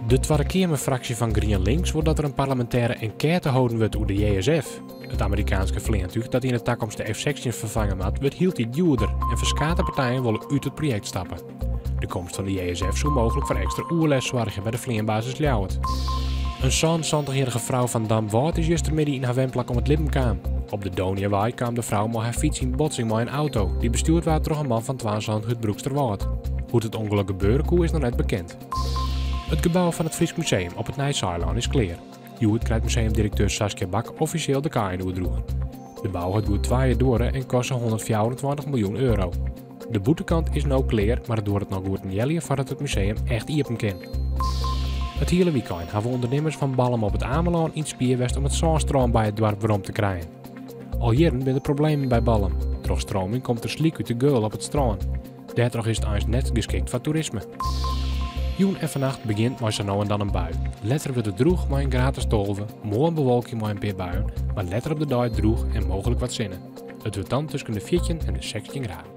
De Tweede Kamerfractie van GroenLinks wil dat er een parlementaire enquête houden wordt over de JSF. Het Amerikaanse vliegtuig dat in de toekomst de F-16 vervangen moet, wordt heel iets duurder en verschillende partijen willen uit het project stappen. De komst van de JSF zou mogelijk voor extra oerles zorgen bij de vliegbasis Ljouwert. Een 70-jarige vrouw van Damwoord is gistermiddag in haar wemplak om het leven kwam. Op de Doniawai kwam de vrouw met haar fiets in botsing met een auto die bestuurd werd door een man van 22 uit Broeksterwoud. Hoe het ongeluk gebeurde is nog net bekend. Het gebouw van het Fries Museum op het Nijseiland is klaar. Joet krijgt museumdirecteur Saskia Bak officieel de kaai doordroegen. De bouw gaat goed 2 jaar door en kostte 124 miljoen euro. De boetekant is nou klaar, maar het wordt nog goed een jelly voordat het museum echt open kan. Het hele weekend hebben ondernemers van Ballum op het Ameland in Spierwest om het Zaanstroom bij het dorp waarom te krijgen. Al jaren zijn er problemen bij Ballum. Door stroming komt er sliek uit de geul op het strand. Daardoor is het eens net geschikt voor toerisme. Joen en vannacht begint maar zo nou en dan een bui. Letter wordt het droeg met een gratis tolven, mooi bewolking met een paar buien, maar letter op de dag droeg en mogelijk wat zinnen. Het wordt dan tussen de 14 en de 16 graden.